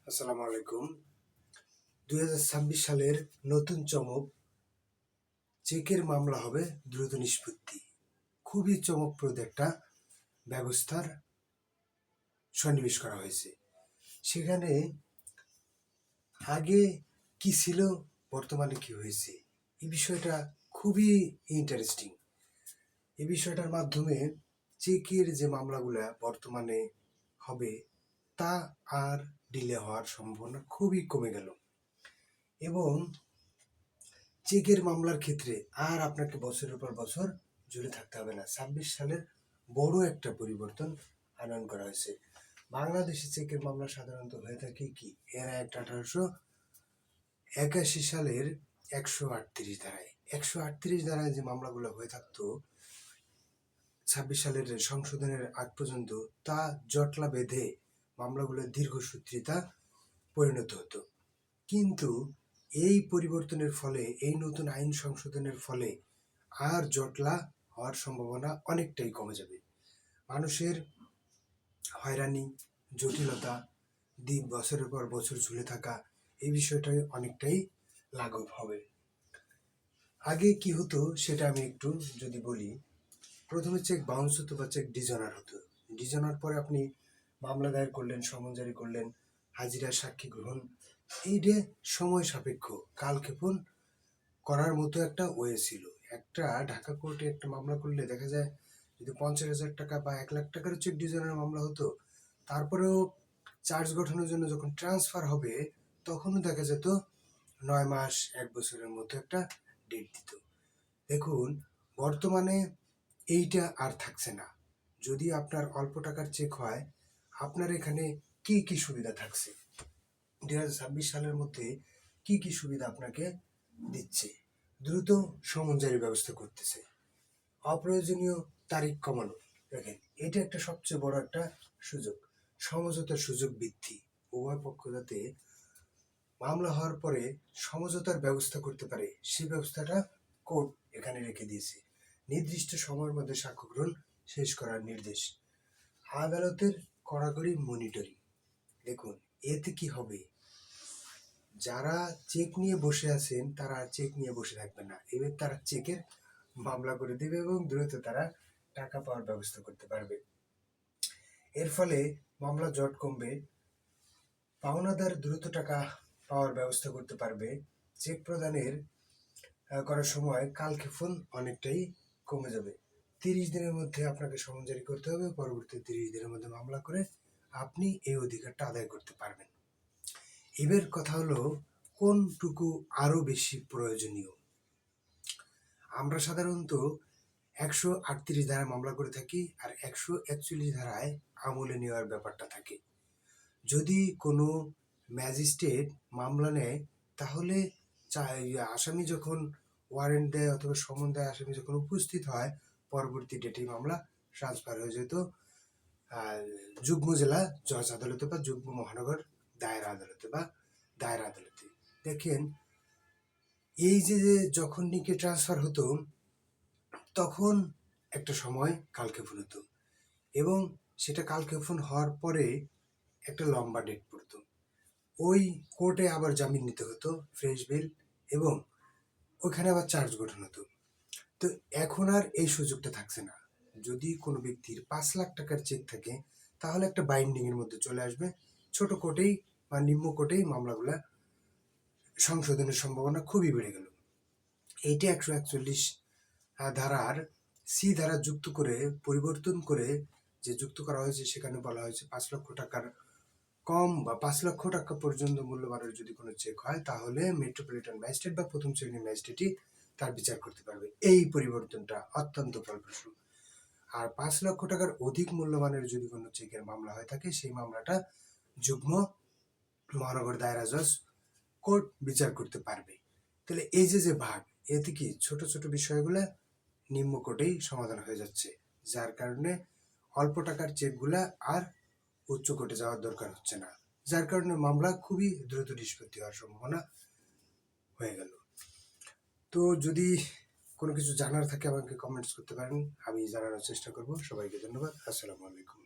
আসসালামু আলাইকুম। ২০২৬ সালের নতুন চমক, চেকের মামলা হবে দ্রুত নিষ্পত্তি। খুবই চমকপ্রদ একটা ব্যবস্থার সন্নিবেশ করা হয়েছে। সেখানে আগে কি ছিল, বর্তমানে কি হয়েছে, এই বিষয়টা খুবই ইন্টারেস্টিং। এই বিষয়টার মাধ্যমে চেকের যে মামলাগুলা বর্তমানে হবে তা আর ডিলে হওয়ার সম্ভাবনা খুবই কমে গেল এবং চেকের মামলার ক্ষেত্রে আর আপনাকে বছরের পর বছর ঝুলে থাকতে হবে না। ২৬ সালের বড় একটা পরিবর্তন আনয়ন করা হয়েছে। বাংলাদেশে চেকের মামলা সাধারণত হয়ে থাকে কি, এর একটা ১৮৮১ সালের ১৩৮ ধারায় ১৩৮ ধারায় যে মামলাগুলো হয়ে থাকতো ২৬ সালের সংশোধনের আগ পর্যন্ত, তা জটলা বেঁধে মামলাগুলোর দীর্ঘসূত্রিতা পরিণত হতো। কিন্তু এই পরিবর্তনের ফলে, এই নতুন আইন সংশোধনের ফলে আর জটলা হওয়ার সম্ভাবনা অনেকটাই কমে যাবে। মানুষের হয়রানি, জটিলতা, বছরের পর বছর ঝুলে থাকা, এই বিষয়টাই অনেকটাই লাঘব হবে। আগে কি হতো সেটা আমি একটু যদি বলি। প্রথমে চেক বাউন্স হতো বা চেক ডিজনার হতো। ডিজনার পরে আপনি মামলা দায়ের করলেন, সমন জারি করলেন, হাজিরা সাক্ষী গ্রহণ, এইটা সময় সাপেক্ষ, কালক্ষেপণ করার মতো একটা ওয়ে ছিল। একটা ঢাকা কোর্টে একটা মামলা করলে দেখা যায় যদি ৫০,০০০ টাকা বা ১,০০,০০০ টাকার চেক ডিজনার মামলা হতো, তারপরেও চার্জ গঠনের জন্য যখন ট্রান্সফার হবে তখনও দেখা যেত ৯ মাস ১ বছরের মতো একটা ডেট দিত। দেখুন, বর্তমানে এইটা আর থাকছে না। যদি আপনার অল্প টাকার চেক হয়, আপনার এখানে কি কি সুবিধা থাকছে, ২০২৬ সালের মধ্যে কি কি সুবিধা আপনাকে দিচ্ছে? দ্রুত সমন জারির ব্যবস্থা করতেছে, অপ্রয়োজনীয় তারিখ কমানো। দেখেন, এটা একটা সবচেয়ে বড় একটা সুযোগ। সমঝোতার সুযোগ বৃদ্ধি, উভয় পক্ষ যাতে মামলা হওয়ার পরে সমঝোতার ব্যবস্থা করতে পারে, সেই ব্যবস্থাটা কোর্ট এখানে রেখে দিয়েছে। নির্দিষ্ট সময়ের মধ্যে সাক্ষ্য গ্রহণ শেষ করার নির্দেশ, আদালতের কড়াকড়ি মনিটরিং। দেখুন, এতে কি হবে, যারা চেক নিয়ে বসে আছেন তারা আর চেক নিয়ে বসে থাকবে না। এবার তারা চেকের মামলা করে দেবে এবং দ্রুত তারা টাকা পাওয়ার ব্যবস্থা করতে পারবে। এর ফলে মামলা জট কমবে, পাওনাদার দ্রুত টাকা পাওয়ার ব্যবস্থা করতে পারবে, চেক প্রদানের করার সময় কালক্ষেপণ অনেকটাই কমে যাবে। ৩০ দিনের মধ্যে আপনাকে সমন জারি করতে হবে, পরবর্তী ৩০ দিনের মধ্যে মামলা করে আপনি এই অধিকারটা আদায় করতে পারবেন। এবার কথা হলো, কোনটুকু আরো বেশি প্রয়োজনীয়? আমরা সাধারণত ১৩৮ ধারায় মামলা করে থাকি আর ১৪১ ধারায় আমলে নেওয়ার ব্যাপারটা থাকে। যদি কোনো ম্যাজিস্ট্রেট মামলা নেয়, তাহলে আসামি যখন ওয়ারেন্ট দেয় অথবা সমন দেয়, আসামি যখন উপস্থিত হয়, পরবর্তী ডেটে মামলা ট্রান্সফার হয়ে যেত যুগ্ম জেলা জজ আদালতে বা যুগ্ম মহানগর দায়রা আদালতে বা দায়রা আদালতে। দেখেন, এই যে যখন নিকে ট্রান্সফার হতো তখন একটা সময় কালক্ষেপণ হতো এবং সেটা কালক্ষেপণ হওয়ার পরে একটা লম্বা ডেট পড়তো। ওই কোর্টে আবার জামিন নিতে হতো, ফ্রেশ বেল, এবং ওখানে আবার চার্জ গঠন হতো। তো এখন আর এই সুযোগটা থাকছে না। যদি কোনো ব্যক্তির ৫ লাখ টাকার চেক থাকে, তাহলে একটা বাইন্ডিং এর মধ্যে চলে আসবে। ছোট কোর্টেই বা নিম্ন কোর্টেই মামলাগুলা সংশোধনের সম্ভাবনা খুবই বেড়ে গেল। এইটা ১৪১ ধারার সি ধারা যুক্ত করে, পরিবর্তন করে যে যুক্ত করা হয়েছে, সেখানে বলা হয়েছে ৫ লক্ষ টাকার কম বা ৫ লক্ষ টাকা পর্যন্ত মূল্যমানের যদি কোনো চেক হয়, তাহলে মেট্রোপলিটন ম্যাজিস্ট্রেট বা প্রথম শ্রেণীর ম্যাজিস্ট্রেটই তার বিচার করতে পারবে। এই পরিবর্তনটা অত্যন্ত ফলপ্রসূ। আর ৫ লক্ষ টাকার অধিক মূল্যমানের যদি কোনো চেকের মামলা হয়ে থাকে, সেই মামলাটা যুগ্ম মহানগর দায়রা জজ কোর্ট বিচার করতে পারবে। তাহলে এই যে ভাগ, এতে কি ছোট ছোট বিষয়গুলো নিম্ন কোর্টেই সমাধান হয়ে যাচ্ছে, যার কারণে অল্প টাকার চেকগুলা আর উচ্চ কোর্টে যাওয়ার দরকার হচ্ছে না, যার কারণে মামলা খুবই দ্রুত নিষ্পত্তি হওয়ার সম্ভাবনা হয়ে গেল। তো যদি কোনো কিছু জানার থাকে আমাকে কমেন্টস করতে পারেন, আমি জানানোর চেষ্টা করব। সবাইকে ধন্যবাদ। আসসালামু আলাইকুম।